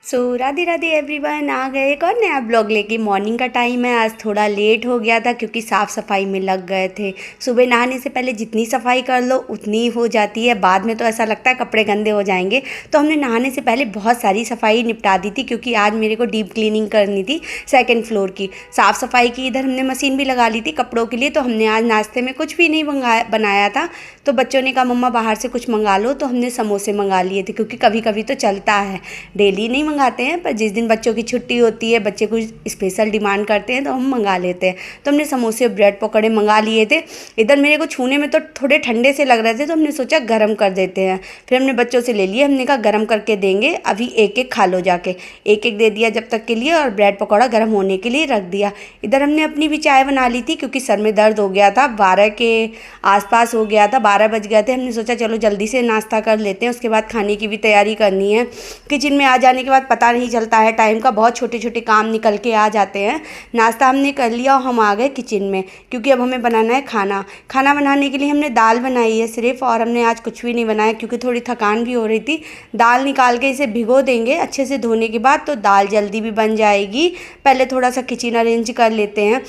Radhe Radhe everyone, आ गए एक और नया ब्लॉग लेके। मॉर्निंग का टाइम है, आज थोड़ा लेट हो गया था क्योंकि साफ़ सफाई में लग गए थे। सुबह नहाने से पहले जितनी सफाई कर लो उतनी ही हो जाती है, बाद में तो ऐसा लगता है कपड़े गंदे हो जाएंगे। तो हमने नहाने से पहले बहुत सारी सफाई निपटा दी थी क्योंकि आज मेरे को डीप क्लीनिंग करनी थी सेकेंड फ्लोर की। साफ़ सफाई की इधर हमने मशीन भी लगा ली थी कपड़ों के लिए। तो हमने आज नाश्ते में कुछ भी नहीं बनाया था, तो बच्चों ने कहा मम्मा बाहर से कुछ मंगा लो, तो हमने समोसे मंगा लिए थे क्योंकि कभी कभी तो चलता है, डेली नहीं मंगाते हैं, पर जिस दिन बच्चों की छुट्टी होती है, बच्चे कुछ स्पेशल डिमांड करते हैं तो हम मंगा लेते हैं। तो हमने समोसे ब्रेड पकौड़े मंगा लिए थे। इधर मेरे को छूने में तो थोड़े ठंडे से लग रहे थे, तो हमने सोचा गर्म कर देते हैं। फिर हमने बच्चों से ले लिए, हमने कहा गर्म करके देंगे, अभी एक एक खा लो जाके। एक एक दे दिया जब तक के लिए, और ब्रेड पकौड़ा गर्म होने के लिए रख दिया। इधर हमने अपनी भी चाय बना ली थी क्योंकि सर में दर्द हो गया था, 12 के आसपास हो गया था, 12 बज गए थे। हमने सोचा चलो जल्दी से नाश्ता कर लेते हैं, उसके बाद खाने की भी तैयारी करनी है। किचन में आ जाने के बाद पता नहीं चलता है टाइम का, बहुत छोटे छोटे काम निकल के आ जाते हैं। नाश्ता हमने कर लिया और हम आ गए किचन में क्योंकि अब हमें बनाना है खाना। खाना बनाने के लिए हमने दाल बनाई है सिर्फ, और हमने आज कुछ भी नहीं बनाया क्योंकि थोड़ी थकान भी हो रही थी। दाल निकाल के इसे भिगो देंगे अच्छे से धोने के बाद, तो दाल जल्दी भी बन जाएगी। पहले थोड़ा सा किचन अरेंज कर लेते हैं,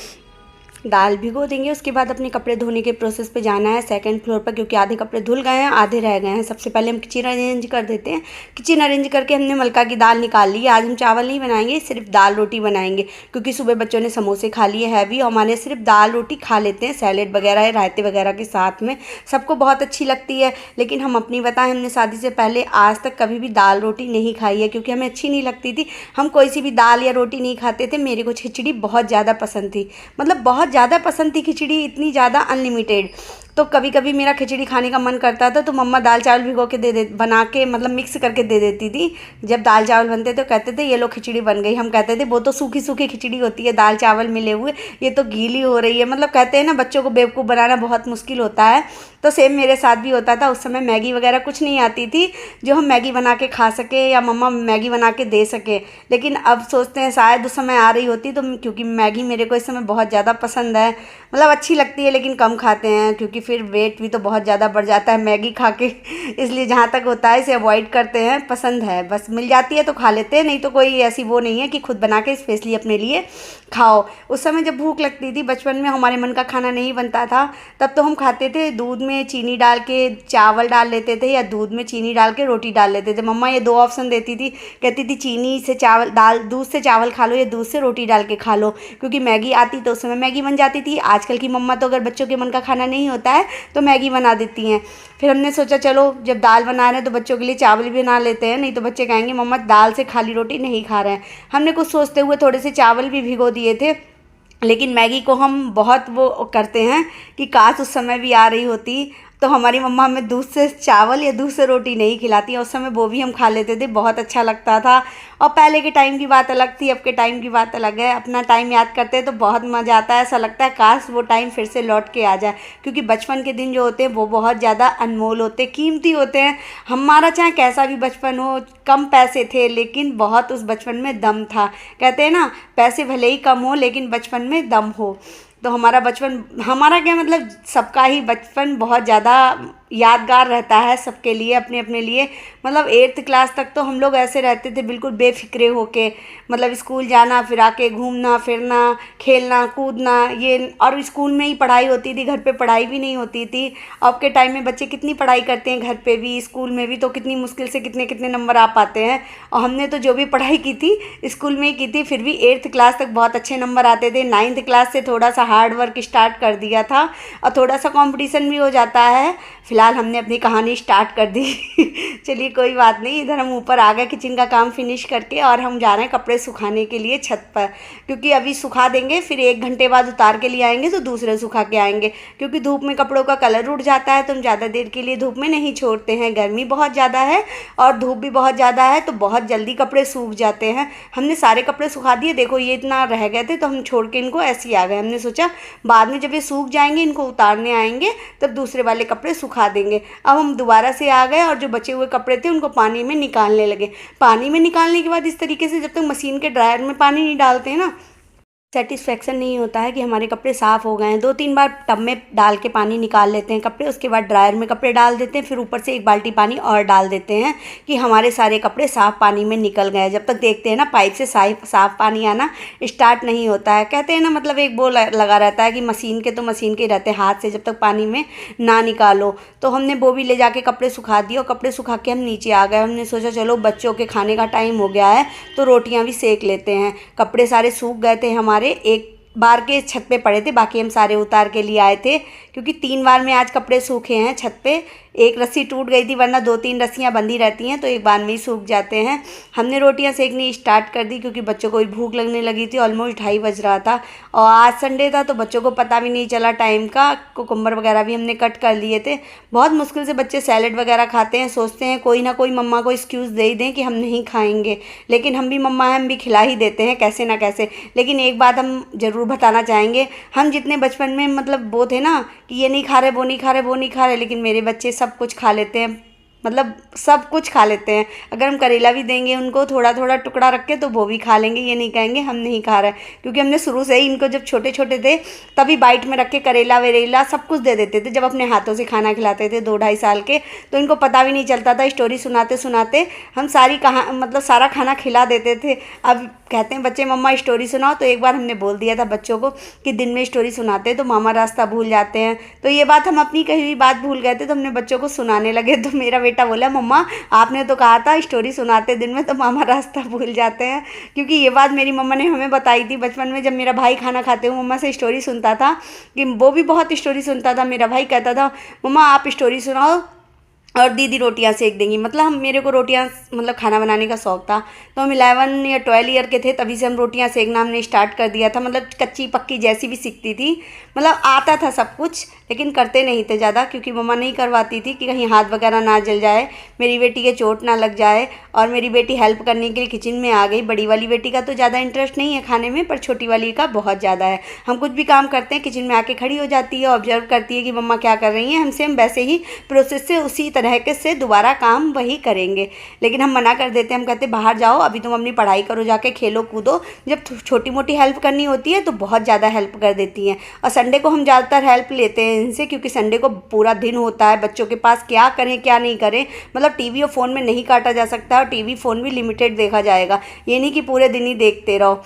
दाल भिगो देंगे, उसके बाद अपने कपड़े धोने के प्रोसेस पे जाना है सेकंड फ्लोर पर क्योंकि आधे कपड़े धुल गए हैं, आधे रह गए हैं। सबसे पहले हम किचन अरेंज कर देते हैं। किचन अरेंज करके हमने मलका की दाल निकाल ली है। आज हम चावल नहीं बनाएंगे, सिर्फ दाल रोटी बनाएंगे क्योंकि सुबह बच्चों ने समोसे खा लिए हैवी, और हमारे सिर्फ दाल रोटी खा लेते हैं सैलेड वगैरह रायते वगैरह के साथ में, सबको बहुत अच्छी लगती है। लेकिन हम अपनी बताएं, हमने शादी से पहले आज तक कभी भी दाल रोटी नहीं खाई है क्योंकि हमें अच्छी नहीं लगती थी। हम कोई सी भी दाल या रोटी नहीं खाते थे। मेरे को खिचड़ी बहुत ज़्यादा पसंद थी, मतलब बहुत ज़्यादा पसंद थी खिचड़ी, इतनी ज़्यादा अनलिमिटेड। तो कभी कभी मेरा खिचड़ी खाने का मन करता था तो मम्मा दाल चावल भिगो के बना के मतलब मिक्स करके दे देती थी। जब दाल चावल बनते तो कहते थे ये लो खिचड़ी बन गई। हम कहते थे वो तो सूखी सूखी खिचड़ी होती है दाल चावल मिले हुए, ये तो गीली हो रही है। मतलब कहते हैं ना बच्चों को बेवकूफ़ बनाना बहुत मुश्किल होता है। तो सेम मेरे साथ भी होता था। उस समय मैगी वगैरह कुछ नहीं आती थी जो हम मैगी बना के खा सके या मम्मा मैगी बना के दे सके। लेकिन अब सोचते हैं शायद उस समय आ रही होती तो, क्योंकि मैगी मेरे को इस समय बहुत ज़्यादा पसंद है, मतलब अच्छी लगती है लेकिन कम खाते हैं क्योंकि फिर वेट भी तो बहुत ज़्यादा बढ़ जाता है मैगी खा के। इसलिए जहाँ तक होता है इसे अवॉइड करते हैं। पसंद है, बस मिल जाती है तो खा लेते हैं, नहीं तो कोई ऐसी वो नहीं है कि खुद बना के स्पेशली अपने लिए खाओ। उस समय जब भूख लगती थी बचपन में, हमारे मन का खाना नहीं बनता था, तब तो हम खाते थे दूध में चीनी डाल के चावल डाल लेते थे या दूध में चीनी डाल के रोटी डाल लेते थे। मम्मा ये 2 ऑप्शन देती थी, कहती थी चीनी से चावल दाल दूध से चावल खा लो या दूध से रोटी डाल के खा लो, क्योंकि मैगी आती तो उस समय मैगी बन जाती थी। आजकल की मम्मा तो अगर बच्चों के मन का खाना नहीं होता है तो मैगी बना देती हैं। फिर हमने सोचा चलो जब दाल बना रहे हैं तो बच्चों के लिए चावल भी बना लेते हैं, नहीं तो बच्चे कहेंगे मम्मा दाल से खाली रोटी नहीं खा रहे हैं। हमने कुछ सोचते हुए थोड़े से चावल भी भिगो दिए थे। लेकिन मैगी को हम बहुत वो करते हैं कि काश उस समय भी आ रही होती, तो हमारी मम्मा हमें दूध से चावल या दूध से रोटी नहीं खिलाती है। उस समय वो भी हम खा लेते थे, बहुत अच्छा लगता था। और पहले के टाइम की बात अलग थी, अब के टाइम की बात अलग है। अपना टाइम याद करते हैं तो बहुत मज़ा आता है, ऐसा लगता है काश वो टाइम फिर से लौट के आ जाए, क्योंकि बचपन के दिन जो होते हैं वो बहुत ज़्यादा अनमोल होते, कीमती होते हैं। हमारा चाहे कैसा भी बचपन हो, कम पैसे थे लेकिन बहुत उस बचपन में दम था। कहते हैं ना पैसे भले ही कम हो लेकिन बचपन में दम हो। तो हमारा बचपन, हमारा क्या मतलब सबका ही बचपन बहुत ज़्यादा यादगार रहता है सबके लिए, अपने अपने लिए। मतलब 8th क्लास तक तो हम लोग ऐसे रहते थे बिल्कुल बेफिक्रे होके, मतलब स्कूल जाना, फिर आके घूमना फिरना, खेलना कूदना, ये, और स्कूल में ही पढ़ाई होती थी, घर पे पढ़ाई भी नहीं होती थी। अब के टाइम में बच्चे कितनी पढ़ाई करते हैं, घर पे भी स्कूल में भी, तो कितनी मुश्किल से कितने कितने नंबर आ पाते हैं। और हमने तो जो भी पढ़ाई की थी स्कूल में ही की थी, फिर भी 8th क्लास तक बहुत अच्छे नंबर आते थे। 9th क्लास से थोड़ा सा हार्ड वर्क स्टार्ट कर दिया था और थोड़ा सा कंपटीशन भी हो जाता है। फिलहाल हमने अपनी कहानी स्टार्ट कर दी। चलिए कोई बात नहीं। इधर हम ऊपर आ गए किचन का काम फिनिश करके, और हम जा रहे हैं कपड़े सुखाने के लिए छत पर, क्योंकि अभी सुखा देंगे फिर 1 घंटे बाद उतार के लिए आएंगे तो दूसरे सुखा के आएंगे, क्योंकि धूप में कपड़ों का कलर उड़ जाता है तो हम ज़्यादा देर के लिए धूप में नहीं छोड़ते हैं। गर्मी बहुत ज़्यादा है और धूप भी बहुत ज़्यादा है तो बहुत जल्दी कपड़े सूख जाते हैं। हमने सारे कपड़े सुखा दिए, देखो ये इतना रह गए थे तो हम छोड़ के इनको ऐसे ही आ गए। हमने सोचा बाद में जब ये सूख जाएंगे इनको उतारने आएंगे तब दूसरे वाले कपड़े सुखा देंगे। अब हम दोबारा से आ गए और जो बचे हुए कपड़े थे उनको पानी में निकालने लगे। पानी में निकालने के बाद इस तरीके से, जब तक मशीन के ड्रायर में पानी नहीं डालते हैं ना, सेटिस्फेक्शन नहीं होता है कि हमारे कपड़े साफ़ हो गए हैं। 2-3 बार टब में डाल के पानी निकाल लेते हैं कपड़े, उसके बाद ड्रायर में कपड़े डाल देते हैं, फिर ऊपर से 1 बाल्टी पानी और डाल देते हैं कि हमारे सारे कपड़े साफ़ पानी में निकल गए हैं। जब तक देखते हैं ना पाइप से साफ़ पानी आना स्टार्ट नहीं होता है। कहते हैं ना, मतलब एक वो लगा रहता है कि मशीन के तो मशीन के रहते हैं, हाथ से जब तक पानी में ना निकालो। तो हमने वो भी ले जाके कपड़े सुखा दिए और कपड़े सुखा के हम नीचे आ गए। हमने सोचा चलो बच्चों के खाने का टाइम हो गया है तो रोटियाँ भी सेक लेते हैं। कपड़े सारे सूख गए थे हमारे, एक बार के छत पे पड़े थे, बाकी हम सारे उतार के लिए आए थे क्योंकि 3 बार में आज कपड़े सूखे हैं छत पे। एक रस्सी टूट गई थी, वरना 2-3 रस्सियाँ बंधी रहती हैं तो एक बार में ही सूख जाते हैं। हमने रोटियां सेकनी स्टार्ट कर दी क्योंकि बच्चों को भी भूख लगने लगी थी। ऑलमोस्ट 2:30 बज रहा था और आज संडे था तो बच्चों को पता भी नहीं चला टाइम का। कुकुम्बर वगैरह भी हमने कट कर लिए थे। बहुत मुश्किल से बच्चे सैलेड वगैरह खाते हैं, सोचते हैं कोई ना कोई मम्मा को एक्सक्यूज़ दे ही दें कि हम नहीं खाएंगे, लेकिन हम भी मम्मा हैं, हम भी खिला ही देते हैं कैसे ना कैसे। लेकिन एक बात हम ज़रूर बताना चाहेंगे, हम जितने बचपन में मतलब वो थे ना कि ये नहीं खा रहे, वो नहीं खा रहे, वो नहीं खा रहे, लेकिन मेरे बच्चे सब कुछ खा लेते हैं, मतलब सब कुछ खा लेते हैं। अगर हम करेला भी देंगे उनको थोड़ा थोड़ा टुकड़ा रख के तो वो भी खा लेंगे, ये नहीं कहेंगे हम नहीं खा रहे। क्योंकि हमने शुरू से ही इनको जब छोटे छोटे थे तभी बाइट में रख के करेला वरेला सब कुछ दे देते थे। जब अपने हाथों से खाना खिलाते थे 2-2.5 साल के, तो इनको पता भी नहीं चलता था। स्टोरी सुनाते सुनाते हम सारा खाना खिला देते थे। अब कहते हैं बच्चे मम्मा स्टोरी सुनाओ, तो एक बार हमने बोल दिया था बच्चों को कि दिन में स्टोरी सुनाते तो मामा रास्ता भूल जाते हैं। तो ये बात हम अपनी कही हुई बात भूल गए थे तो हमने बच्चों को सुनाने लगे। तो मेरा बेटा बोला मम्मा आपने तो कहा था स्टोरी सुनाते दिन में तो मामा रास्ता भूल जाते हैं। क्योंकि ये बात मेरी मम्मा ने हमें बताई थी बचपन में, जब मेरा भाई खाना खाते हुए मम्मा से स्टोरी सुनता था कि वो भी बहुत स्टोरी सुनता था। मेरा भाई कहता था मम्मा आप स्टोरी सुनाओ और दीदी रोटियां सेक देंगी। मतलब मेरे को रोटियां मतलब खाना बनाने का शौक़ था, तो हम 11 या 12 ईयर के थे तभी से हम रोटियां सेकना हमने स्टार्ट कर दिया था। मतलब कच्ची पक्की जैसी भी सीखती थी, मतलब आता था सब कुछ, लेकिन करते नहीं थे ज़्यादा क्योंकि मम्मा नहीं करवाती थी कि कहीं हाथ वगैरह ना जल जाए, मेरी बेटी के चोट ना लग जाए। और मेरी बेटी हेल्प करने के लिए किचन में आ गई। बड़ी वाली बेटी का तो ज़्यादा इंटरेस्ट नहीं है खाने में, पर छोटी वाली का बहुत ज़्यादा है। हम कुछ भी काम करते हैं किचन में आके खड़ी हो जाती है, ऑब्जर्व करती है कि मम्मा क्या कर रही हैं, हमसे हम वैसे ही प्रोसेस से उसी तरह के से दोबारा काम वही करेंगे। लेकिन हम मना कर देते हैं, हम कहते बाहर जाओ, अभी तुम अपनी पढ़ाई करो, जाके खेलो कूदो। जब छोटी मोटी हेल्प करनी होती है तो बहुत ज़्यादा हेल्प कर देती हैं। और संडे को हम ज़्यादातर हेल्प लेते हैं इनसे, क्योंकि संडे को पूरा दिन होता है बच्चों के पास, क्या करें क्या नहीं करें। मतलब टीवी और फ़ोन में नहीं काटा जा सकता, और टीवी फ़ोन भी लिमिटेड देखा जाएगा, ये नहीं कि पूरे दिन ही देखते रहो।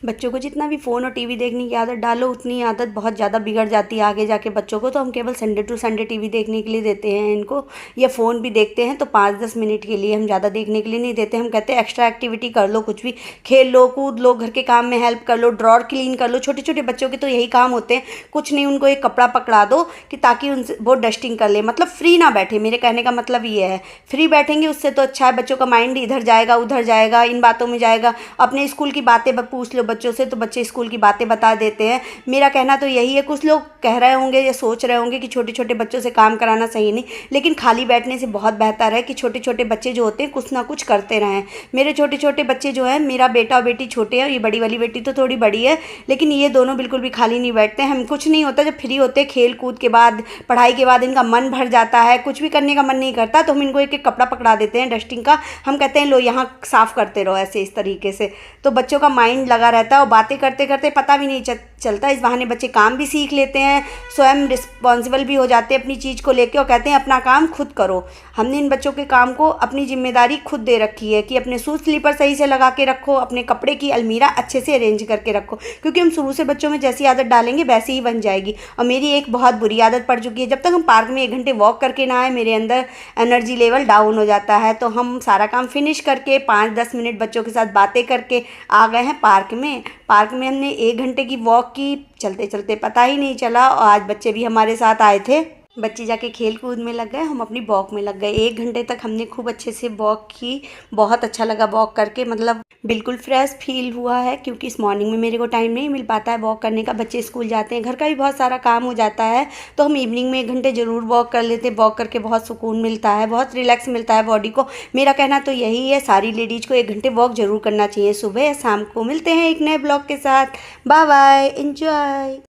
बच्चों को जितना भी फ़ोन और टीवी देखने की आदत डालो उतनी आदत बहुत ज़्यादा बिगड़ जाती है आगे जाके बच्चों को। तो हम केवल संडे टू संडे टीवी देखने के लिए देते हैं इनको, या फ़ोन भी देखते हैं तो 5-10 मिनट के लिए, हम ज़्यादा देखने के लिए नहीं देते। हम कहते हैं एक्स्ट्रा एक्टिविटी कर लो, कुछ भी खेल लो, कूद लो, घर के काम में हेल्प कर लो, ड्रॉर क्लीन कर लो। छोटे छोटे बच्चों के तो यही काम होते हैं, कुछ नहीं उनको एक कपड़ा पकड़ा दो कि ताकि उनसे वो डस्टिंग कर ले। मतलब फ्री ना बैठे, मेरे कहने का मतलब ये है। फ्री बैठेंगे उससे तो अच्छा है, बच्चों का माइंड इधर जाएगा उधर जाएगा, इन बातों में जाएगा। अपने स्कूल की बातें पूछ लो बच्चों से तो बच्चे स्कूल की बातें बता देते हैं। मेरा कहना तो यही है, कुछ लोग कह रहे होंगे या सोच रहे होंगे कि छोटे छोटे बच्चों से काम कराना सही नहीं, लेकिन खाली बैठने से बहुत बेहतर है कि छोटे छोटे बच्चे जो होते हैं कुछ ना कुछ करते रहें। मेरे छोटे छोटे बच्चे जो हैं, मेरा बेटा और बेटी छोटे हैं, ये बड़ी वाली बेटी तो थोड़ी बड़ी है, लेकिन ये दोनों बिल्कुल भी खाली नहीं बैठते हैं। हम कुछ नहीं होता, जब फ्री होते खेल कूद के बाद, पढ़ाई के बाद इनका मन भर जाता है, कुछ भी करने का मन नहीं करता, तो हम इनको एक एक कपड़ा पकड़ा देते हैं डस्टिंग का। हम कहते हैं लो यहाँ साफ़ करते रहो, ऐसे इस तरीके से, तो बच्चों का माइंड लगा रहता है और बातें करते करते पता भी नहीं चलता। इस बहाने बच्चे काम भी सीख लेते हैं, स्वयं रिस्पॉन्सिबल भी हो जाते हैं अपनी चीज़ को लेके, और कहते हैं अपना काम खुद करो। हमने इन बच्चों के काम को अपनी जिम्मेदारी खुद दे रखी है कि अपने शूज़ स्लीपर सही से लगा के रखो, अपने कपड़े की अलमीरा अच्छे से अरेंज करके रखो, क्योंकि हम शुरू से बच्चों में जैसी आदत डालेंगे वैसी ही बन जाएगी। और मेरी एक बहुत बुरी आदत पड़ चुकी है, जब तक हम पार्क में 1 घंटे वॉक करके ना आए मेरे अंदर एनर्जी लेवल डाउन हो जाता है। तो हम सारा काम फिनिश करके 5-10 मिनट बच्चों के साथ बातें करके आ गए हैं पार्क में। पार्क में हमने 1 घंटे की वॉक की, चलते चलते पता ही नहीं चला, और आज बच्चे भी हमारे साथ आए थे। बच्चे जाके खेल कूद में लग गए, हम अपनी वॉक में लग गए। 1 घंटे तक हमने खूब अच्छे से वॉक की, बहुत अच्छा लगा वॉक करके, मतलब बिल्कुल फ्रेश फील हुआ है। क्योंकि इस मॉर्निंग में मेरे को टाइम नहीं मिल पाता है वॉक करने का, बच्चे स्कूल जाते हैं, घर का भी बहुत सारा काम हो जाता है, तो हम इवनिंग में 1 घंटे ज़रूर वॉक कर लेते हैं। वॉक करके बहुत सुकून मिलता है, बहुत रिलैक्स मिलता है बॉडी को। मेरा कहना तो यही है, सारी लेडीज़ को 1 घंटे वॉक ज़रूर करना चाहिए सुबह या शाम को। मिलते हैं एक नए ब्लॉग के साथ, बाय बाय, एंजॉय।